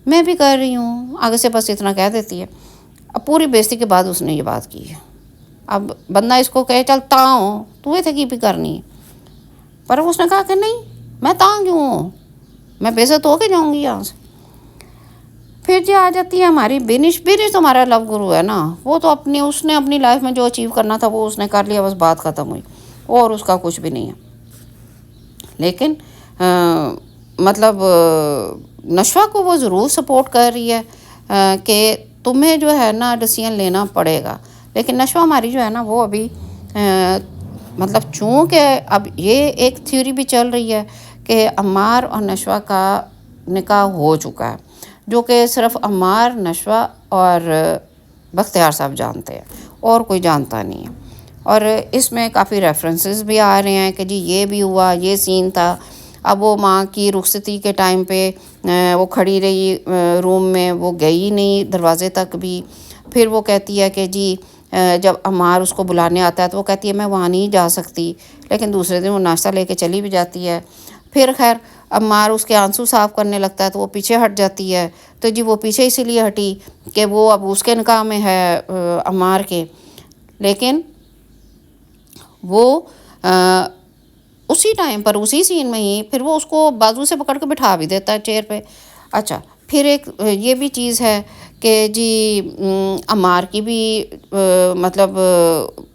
میں بھی کر رہی ہوں آگے سے بس اتنا کہہ دیتی ہے. اب پوری بےزتی کے بعد اس نے یہ بات کی ہے. اب بندہ اس کو کہے چل تاں ہوں تو یہ تھکی بھی کرنی ہے، پر اس نے کہا کہ نہیں میں تاں کیوں ہوں، میں بےزت ہو کے جاؤں گی یہاں سے. پھر جی آ جاتی ہے ہماری بینش. بینش تو ہمارا لو گرو ہے نا، وہ تو اس نے اپنی لائف میں جو اچیو کرنا تھا وہ اس نے کر لیا، بس بات ختم ہوئی اور اس کا کچھ بھی نہیں ہے. لیکن مطلب نشوہ کو وہ ضرور سپورٹ کر رہی ہے کہ تمہیں جو ہے نا ڈیسیژن لینا پڑے گا. لیکن نشوہ ہماری جو ہے نا وہ ابھی مطلب چونکہ اب یہ ایک تھیوری بھی چل رہی ہے کہ عمار اور نشوہ کا نکاح ہو چکا ہے، جو کہ صرف عمار، نشوہ اور بختیار صاحب جانتے ہیں اور کوئی جانتا نہیں ہے. اور اس میں کافی ریفرنسز بھی آ رہے ہیں کہ جی یہ بھی ہوا، یہ سین تھا. اب وہ ماں کی رخصتی کے ٹائم پہ وہ کھڑی رہی روم میں، وہ گئی نہیں دروازے تک بھی. پھر وہ کہتی ہے کہ جی جب عمار اس کو بلانے آتا ہے تو وہ کہتی ہے میں وہاں نہیں جا سکتی، لیکن دوسرے دن وہ ناشتہ لے کے چلی بھی جاتی ہے۔ پھر خیر عمار اس کے آنسو صاف کرنے لگتا ہے تو وہ پیچھے ہٹ جاتی ہے، تو جی وہ پیچھے اسی لیے ہٹی کہ وہ اب اس کے نکاح میں ہے عمار کے، لیکن وہ اسی ٹائم پر اسی سین میں ہی پھر وہ اس کو بازو سے پکڑ کے بٹھا بھی دیتا ہے چیئر پہ۔ اچھا پھر ایک یہ بھی چیز ہے کہ جی عمار کی بھی مطلب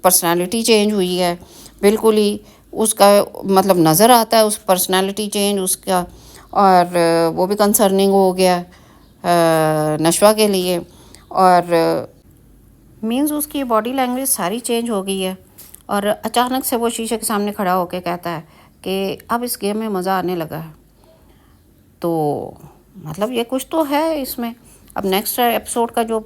پرسنالٹی چینج ہوئی ہے بالکل ہی، اس کا مطلب نظر آتا ہے اس پرسنالٹی چینج اس کا، اور وہ بھی کنسرننگ ہو گیا نشوہ کے لیے، اور مینز اس کی باڈی لینگویج ساری چینج ہو گئی ہے، اور اچانک سے وہ شیشے کے سامنے کھڑا ہو کے کہتا ہے کہ اب اس گیم میں مزہ آنے لگا ہے۔ تو مطلب یہ کچھ تو ہے اس میں۔ اب نیکسٹ ایپیسوڈ کا جو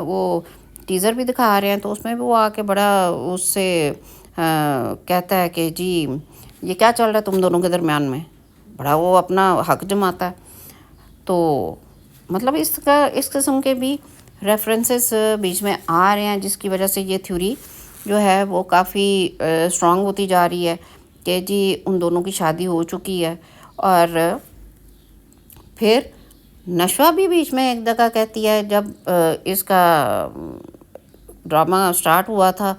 وہ ٹیزر بھی دکھا رہے ہیں تو اس میں بھی وہ آ کے بڑا اس سے کہتا ہے کہ جی یہ کیا چل رہا ہے تم دونوں کے درمیان میں، بڑا وہ اپنا حق جماتا ہے۔ تو مطلب اس قسم کے بھی ریفرنسز بیچ میں آ رہے ہیں، جس کی وجہ سے یہ تھیوری جو ہے وہ کافی اسٹرانگ ہوتی جا رہی ہے کہ جی ان دونوں کی شادی ہو چکی ہے۔ اور پھر نشوہ بھی بیچ میں ایک جگہ کہتی ہے، جب اس کا ڈرامہ سٹارٹ ہوا تھا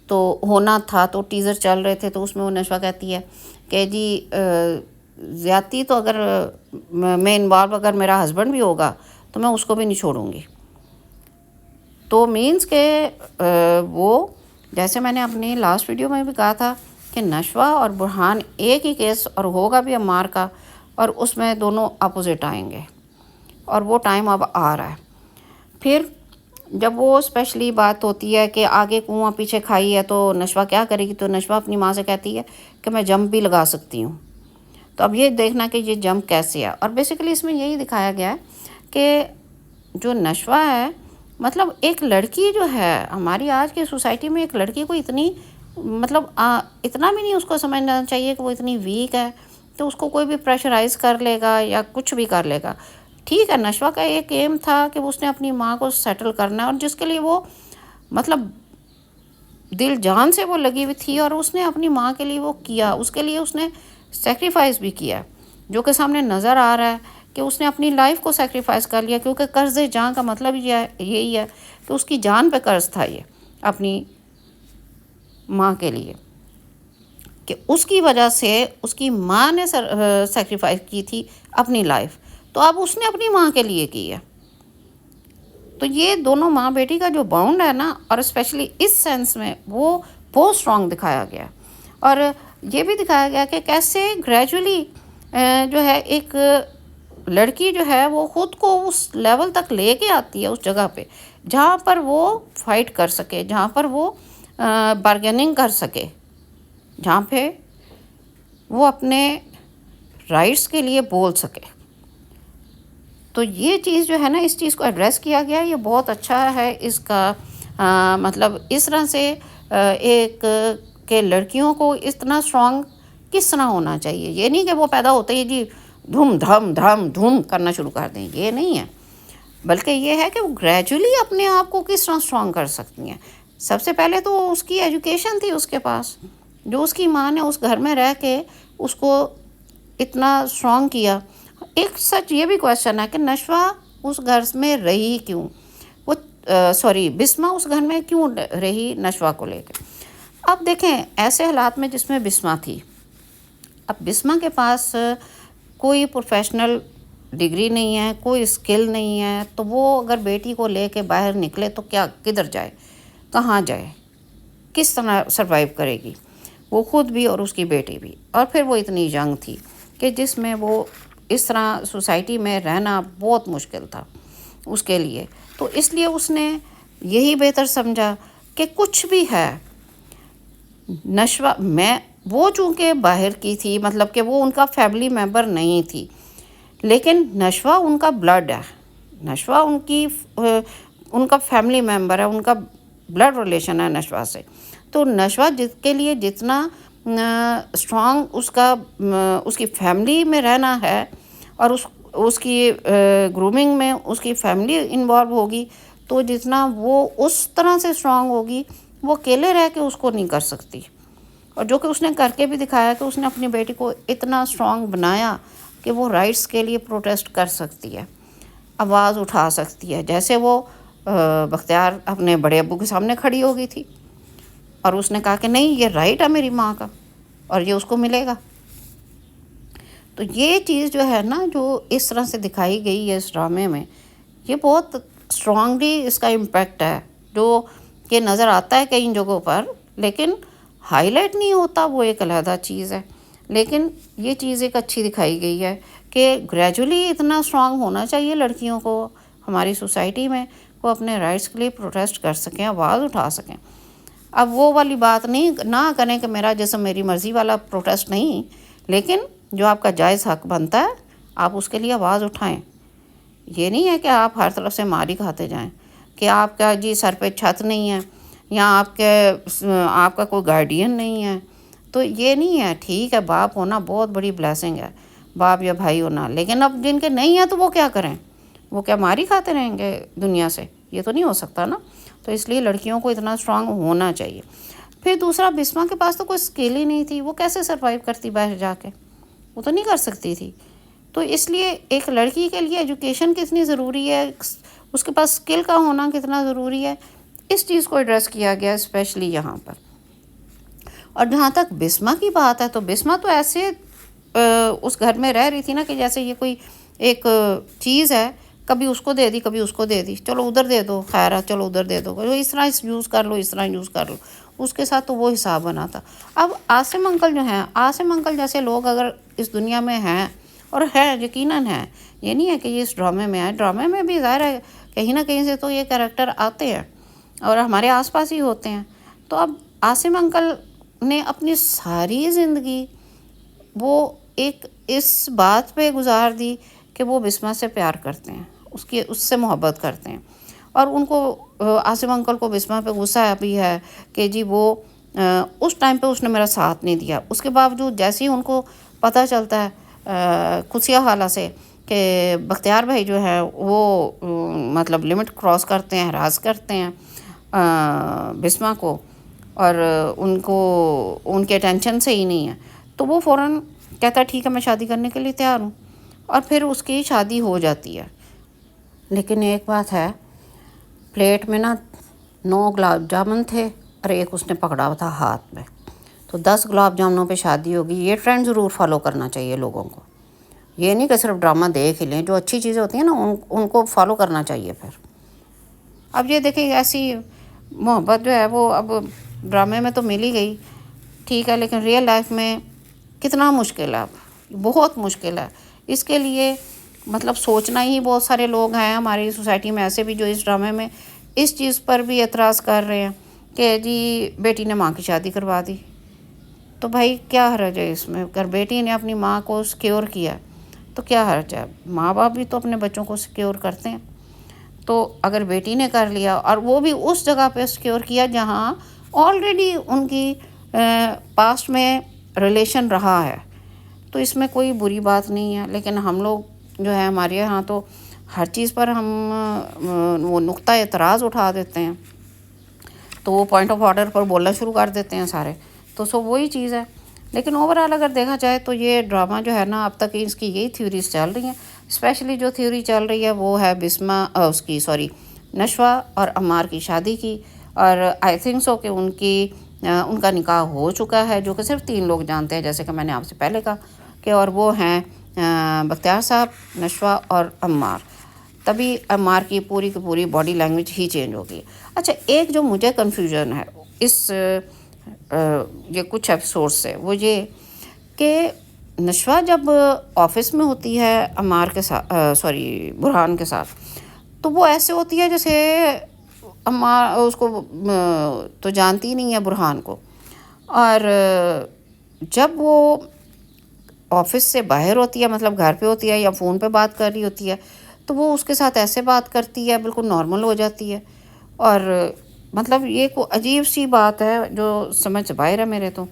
تو ہونا تھا تو ٹیزر چل رہے تھے، تو اس میں وہ نشوہ کہتی ہے کہ جی زیادتی تو اگر میں انوالو اگر میرا ہسبینڈ بھی ہوگا تو میں اس کو بھی نہیں چھوڑوں گی۔ تو مینز کہ وہ جیسے میں نے اپنی لاسٹ ویڈیو میں بھی کہا تھا کہ نشوہ اور برہان ایک ہی کیس اور ہوگا بھی عمار کا، اور اس میں دونوں اپوزٹ آئیں گے، اور وہ ٹائم اب آ رہا ہے۔ پھر جب وہ اسپیشلی بات ہوتی ہے کہ آگے کنواں پیچھے کھائی ہے تو نشوہ کیا کرے گی، تو نشوہ اپنی ماں سے کہتی ہے کہ میں جمپ بھی لگا سکتی ہوں۔ تو اب یہ دیکھنا کہ یہ جمپ کیسے ہے، اور بیسیکلی اس میں یہی دکھایا گیا ہے کہ جو نشوہ ہے مطلب ایک لڑکی جو ہے ہماری آج کی سوسائٹی میں، ایک لڑکی کو اتنی مطلب اتنا بھی نہیں اس کو سمجھنا چاہیے کہ وہ اتنی ویک ہے تو اس کو کوئی بھی پریشرائز کر لے گا یا کچھ بھی کر لے گا۔ ٹھیک ہے نشوہ کا ایک ایم تھا کہ اس نے اپنی ماں کو سیٹل کرنا ہے، اور جس کے لیے وہ مطلب دل جان سے وہ لگی ہوئی تھی، اور اس نے اپنی ماں کے لیے وہ کیا، اس کے لیے اس نے سیکریفائس بھی کیا، جو کہ سامنے نظر آ رہا ہے کہ اس نے اپنی لائف کو سیکریفائس کر لیا، کیونکہ قرض جان کا مطلب یہی ہے کہ اس کی جان پہ قرض تھا یہ اپنی ماں کے لیے، کہ اس کی وجہ سے اس کی ماں نے سیکریفائس کی تھی اپنی لائف، تو اب اس نے اپنی ماں کے لیے کی ہے۔ تو یہ دونوں ماں بیٹی کا جو بانڈ ہے نا، اور اسپیشلی اس سینس میں وہ بہت اسٹرانگ دکھایا گیا، اور یہ بھی دکھایا گیا کہ کیسے گریجولی جو ہے ایک لڑکی جو ہے وہ خود کو اس لیول تک لے کے آتی ہے، اس جگہ پہ جہاں پر وہ فائٹ کر سکے، جہاں پر وہ بارگیننگ کر سکے، جہاں پہ وہ اپنے رائٹس کے لیے بول سکے۔ تو یہ چیز جو ہے نا، اس چیز کو ایڈریس کیا گیا، یہ بہت اچھا ہے اس کا مطلب اس طرح سے ایک کہ لڑکیوں کو اتنا اسٹرانگ کس طرح ہونا چاہیے۔ یہ نہیں کہ وہ پیدا ہوتے ہی جی دھوم دھم دھم دھوم کرنا شروع کر دیں، یہ نہیں ہے، بلکہ یہ ہے کہ وہ گریجولی اپنے آپ کو کس طرح اسٹرانگ کر سکتی ہیں۔ سب سے پہلے تو اس کی ایجوکیشن تھی اس کے پاس، جو اس کی ماں نے اس گھر میں رہ کے اس کو اتنا اسٹرانگ کیا۔ ایک سچ یہ بھی کویسچن ہے کہ نشوہ اس گھر میں رہی کیوں، وہ بسمہ اس گھر میں کیوں رہی نشوہ کو لے کے۔ اب دیکھیں ایسے حالات میں جس میں بسمہ تھی، اب بسمہ کے پاس کوئی پروفیشنل ڈگری نہیں ہے، کوئی اسکل نہیں ہے، تو وہ اگر بیٹی کو لے کے باہر نکلے تو کیا کدھر جائے، کہاں جائے، کس طرح سروائیو کرے گی وہ خود بھی اور اس کی بیٹی بھی۔ اور پھر وہ اتنی ینگ تھی کہ جس میں وہ اس طرح سوسائٹی میں رہنا بہت مشکل تھا اس کے لیے، تو اس لیے اس نے یہی بہتر سمجھا کہ کچھ بھی ہے نشوہ میں وہ چونکہ باہر کی تھی، مطلب کہ وہ ان کا فیملی ممبر نہیں تھی، لیکن نشوہ ان کا بلڈ ہے، نشوہ ان کا فیملی ممبر ہے، ان کا بلڈ ریلیشن ہے نشوہ سے۔ تو نشوہ کے لیے جتنا اسٹرانگ اس کی فیملی میں رہنا ہے، اور اس کی گرومنگ میں اس کی فیملی انوالو ہوگی، تو جتنا وہ اس طرح سے اسٹرانگ ہوگی وہ اکیلے رہ کے اس کو نہیں کر سکتی. اور جو کہ اس نے کر کے بھی دکھایا کہ اس نے اپنی بیٹی کو اتنا اسٹرانگ بنایا کہ وہ رائٹس کے لیے پروٹیسٹ کر سکتی ہے، آواز اٹھا سکتی ہے. جیسے وہ بختیار اپنے بڑے ابو کے سامنے کھڑی ہو گئی تھی اور اس نے کہا کہ نہیں، یہ رائٹ ہے میری ماں کا اور یہ اس کو ملے گا. تو یہ چیز جو ہے نا، جو اس طرح سے دکھائی گئی ہے اس ڈرامے میں، یہ بہت اسٹرانگلی اس کا امپیکٹ ہے، جو کہ نظر آتا ہے کئی جگہوں پر لیکن ہائی لائٹ نہیں ہوتا، وہ ایک علیحدہ چیز ہے. لیکن یہ چیز ایک اچھی دکھائی گئی ہے کہ گریجولی اتنا اسٹرانگ ہونا چاہیے لڑکیوں کو ہماری سوسائٹی میں، وہ اپنے رائٹس کے لیے پروٹیسٹ کر سکیں، آواز اٹھا سکیں. اب وہ والی بات نہیں نہ کریں کہ میرا جسم میری مرضی والا پروٹیسٹ نہیں، لیکن جو آپ کا جائز حق بنتا ہے آپ اس کے لیے آواز اٹھائیں. یہ نہیں ہے کہ آپ ہر طرف سے مار ہی کھاتے جائیں، کہ آپ کا جی سر پہ چھت نہیں ہے یا آپ کا کوئی گارڈین نہیں ہے. تو یہ نہیں ہے. ٹھیک ہے، باپ ہونا بہت بڑی بلیسنگ ہے، باپ یا بھائی ہونا، لیکن اب جن کے نہیں ہیں تو وہ کیا کریں؟ وہ کیا ماری کھاتے رہیں گے دنیا سے؟ یہ تو نہیں ہو سکتا نا. تو اس لیے لڑکیوں کو اتنا اسٹرانگ ہونا چاہیے. پھر دوسرا، بسما کے پاس تو کوئی اسکل ہی نہیں تھی، وہ کیسے سروائیو کرتی باہر جا کے؟ وہ تو نہیں کر سکتی تھی. تو اس لیے ایک لڑکی کے لیے ایجوکیشن کتنی ضروری ہے، اس کے پاس اسکل کا ہونا کتنا ضروری ہے، اس چیز کو ایڈریس کیا گیا اسپیشلی یہاں پر. اور جہاں تک بسما کی بات ہے تو بسما تو ایسے اس گھر میں رہ رہی تھی نا کہ جیسے یہ کوئی ایک چیز ہے، کبھی اس کو دے دی کبھی اس کو دے دی، چلو ادھر دے دو، خیر ہے چلو ادھر دے دو، اس طرح یوز کر لو، اس طرح یوز کر لو. اس کے ساتھ تو وہ حساب بنا تھا. اب عاصم انکل جو ہیں، عاصم انکل جیسے لوگ اگر اس دنیا میں ہیں، اور ہے یقیناً ہے، یہ نہیں ہے کہ یہ اس ڈرامے میں آئے، ڈرامے میں بھی ظاہر ہے کہیں نہ کہیں سے تو یہ کریکٹر آتے ہیں اور ہمارے آس پاس ہی ہوتے ہیں. تو اب عاصم انکل نے اپنی ساری زندگی وہ ایک اس بات پہ گزار دی کہ وہ بسما سے پیار کرتے ہیں، اس سے محبت کرتے ہیں. اور ان کو عاصم انکل کو بسما پہ غصہ بھی ہے کہ جی وہ اس ٹائم پہ اس نے میرا ساتھ نہیں دیا. اس کے باوجود جیسے ہی ان کو پتہ چلتا ہے خصیہ خالہ سے کہ بختیار بھائی جو ہے وہ مطلب لمٹ کراس کرتے ہیں، ہراس کرتے ہیں بسما کو، اور ان کے ٹینشن سے ہی نہیں ہے، تو وہ فوراً کہتا ہے ٹھیک ہے میں شادی کرنے کے لیے تیار ہوں، اور پھر اس کی شادی ہو جاتی ہے. لیکن ایک بات ہے، پلیٹ میں نا 9 گلاب جامن تھے اور ایک اس نے پکڑا ہوا تھا ہاتھ میں، تو 10 گلاب جامنوں پہ شادی ہوگی. یہ ٹرینڈ ضرور فالو کرنا چاہیے لوگوں کو. یہ نہیں کہ صرف ڈرامہ دیکھ لیں، جو اچھی چیزیں ہوتی ہیں نا ان کو فالو کرنا چاہیے. پھر اب یہ دیکھیں ایسی محبت جو ہے وہ اب ڈرامے میں تو مل ہی گئی، ٹھیک ہے، لیکن ریئل لائف میں کتنا مشکل ہے، اب بہت مشکل ہے. اس کے لیے مطلب سوچنا ہی، بہت سارے لوگ ہیں ہماری سوسائٹی میں ایسے بھی جو اس ڈرامے میں اس چیز پر بھی اعتراض کر رہے ہیں کہ جی بیٹی نے ماں کی شادی کروا دی. تو بھائی کیا حرج ہے اس میں؟ اگر بیٹی نے اپنی ماں کو سیکیور کیا تو کیا حرج ہے؟ ماں باپ بھی تو اپنے بچوں کو سیکیور کرتے ہیں. تو اگر بیٹی نے کر لیا اور وہ بھی اس جگہ پہ سیکیور کیا جہاں آلریڈی ان کی پاسٹ میں ریلیشن رہا ہے، تو اس میں کوئی بری بات نہیں ہے. لیکن ہم لوگ جو ہے ہمارے یہاں تو ہر چیز پر ہم وہ نقطہ اعتراض اٹھا دیتے ہیں، تو وہ پوائنٹ آف آرڈر پر بولنا شروع کر دیتے ہیں سارے. تو وہی چیز ہے. لیکن اوورآل اگر دیکھا جائے تو یہ ڈرامہ جو ہے نا، اب تک اس کی یہی تھیوریز چل رہی ہیں. اسپیشلی جو تھیوری چل رہی ہے وہ ہے بسما نشوہ اور عمار کی شادی کی. اور آئی تھنک سو کہ ان کا نکاح ہو چکا ہے، جو کہ صرف 3 لوگ جانتے ہیں، جیسے کہ میں نے آپ سے پہلے کہا کہ، اور وہ ہیں بختیار صاحب، نشوہ اور عمار. تبھی عمار کی پوری باڈی لینگویج ہی چینج ہوگی. اچھا، ایک جو مجھے کنفیوژن ہے اس یہ کچھ ایپیسوڈ سے، وہ یہ کہ نشوہ جب آفس میں ہوتی ہے عمار کے ساتھ برہان کے ساتھ، تو وہ ایسے ہوتی ہے جیسے عمار اس کو تو جانتی نہیں ہے برہان کو. اور جب وہ آفس سے باہر ہوتی ہے، مطلب گھر پہ ہوتی ہے یا فون پہ بات کر رہی ہوتی ہے، تو وہ اس کے ساتھ ایسے بات کرتی ہے، بالکل نارمل ہو جاتی ہے. اور مطلب یہ کوئی عجیب سی بات ہے جو سمجھ سے باہر ہے میرے تو،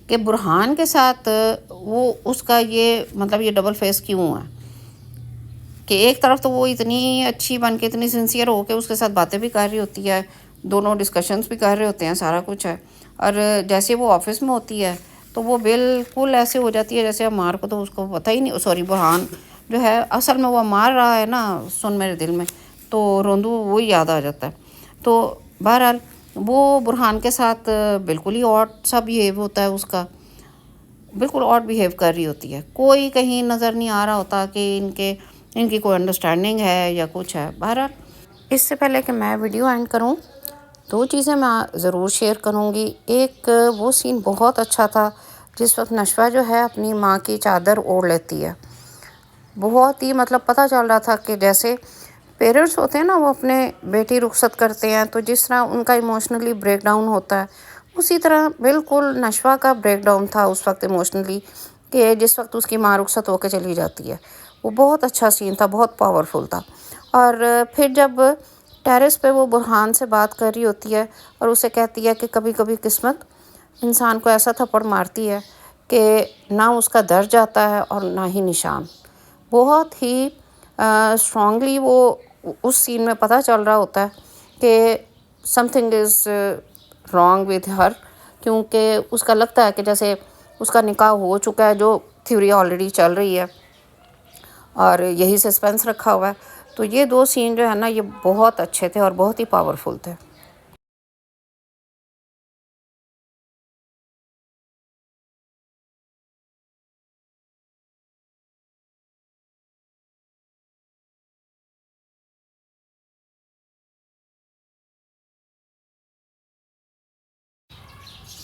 کہ برہان کے ساتھ وہ اس کا یہ مطلب یہ ڈبل فیس کیوں ہے. کہ ایک طرف تو وہ اتنی اچھی بن کے اتنی سنسیئر ہو کے اس کے ساتھ باتیں بھی کر رہی ہوتی ہے، دونوں ڈسکشنز بھی کر رہے ہوتے ہیں، سارا کچھ ہے، اور جیسے وہ آفس میں ہوتی ہے تو وہ بالکل ایسے ہو جاتی ہے جیسے عمار کو تو اس کو پتہ ہی نہیں، سوری برہان جو ہے اصل میں وہ عمار رہا ہے نا سن میرے دل میں، تو روندو وہی یاد آ جاتا ہے۔ تو بہرحال وہ برہان کے ساتھ بالکل ہی آڈ سا بیہیو ہوتا ہے اس کا، بالکل آڈ بیہیو کر رہی ہوتی ہے، کوئی کہیں نظر نہیں آ رہا ہوتا کہ ان کی کوئی انڈرسٹینڈنگ ہے یا کچھ ہے۔ بہرحال اس سے پہلے کہ میں ویڈیو اینڈ کروں، دو چیزیں میں ضرور شیئر کروں گی۔ ایک وہ سین بہت اچھا تھا جس وقت نشوہ جو ہے اپنی ماں کی چادر اوڑھ لیتی ہے، بہت ہی مطلب پتہ چل رہا تھا کہ جیسے پیرنٹس ہوتے ہیں نا وہ اپنے بیٹی رخصت کرتے ہیں تو جس طرح ان کا ایموشنلی بریک ڈاؤن ہوتا ہے، اسی طرح بالکل نشوہ کا بریک ڈاؤن تھا اس وقت ایموشنلی، کہ جس وقت اس کی ماں رخصت ہو کے چلی جاتی ہے۔ وہ بہت اچھا سین تھا، بہت پاورفل تھا۔ اور پھر جب ٹیرس پہ وہ برہان سے بات کر رہی ہوتی ہے اور اسے کہتی ہے کہ کبھی کبھی قسمت انسان کو ایسا تھپڑ مارتی ہے کہ نہ اس کا در جاتا ہے اور نہ ہی نشان، بہت ہی اسٹرانگلی وہ اس سین میں پتہ چل رہا ہوتا ہے کہ some thing is wrong with her, کیونکہ اس کا لگتا ہے کہ جیسے اس کا نکاح ہو چکا ہے، جو تھیوری آلریڈی چل رہی ہے اور یہی سسپینس رکھا ہوا ہے۔ تو یہ دو سین جو ہے نا یہ بہت اچھے تھے اور بہت ہی پاورفل تھے۔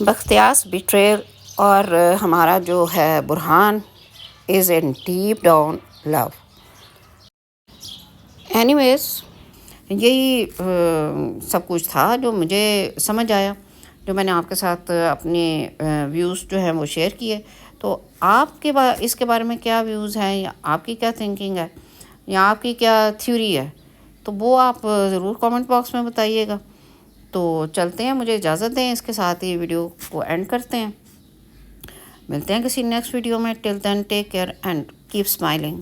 بختیاس بیٹریل اور ہمارا جو ہے Burhan is in deep down love. Anyways یہی سب کچھ تھا جو مجھے سمجھ آیا، جو میں نے آپ کے ساتھ اپنے ویوز جو ہیں وہ شیئر کیے۔ تو آپ کے اس کے بارے میں کیا ویوز ہیں، یا آپ کی کیا تھنکنگ ہے، یا آپ کی کیا تھیوری ہے، تو وہ آپ ضرور کامنٹ باکس میں بتائیے گا۔ تو چلتے ہیں، مجھے اجازت دیں، اس کے ساتھ ہی ویڈیو کو اینڈ کرتے ہیں۔ ملتے ہیں کسی نیکسٹ ویڈیو میں، till then take care and keep smiling.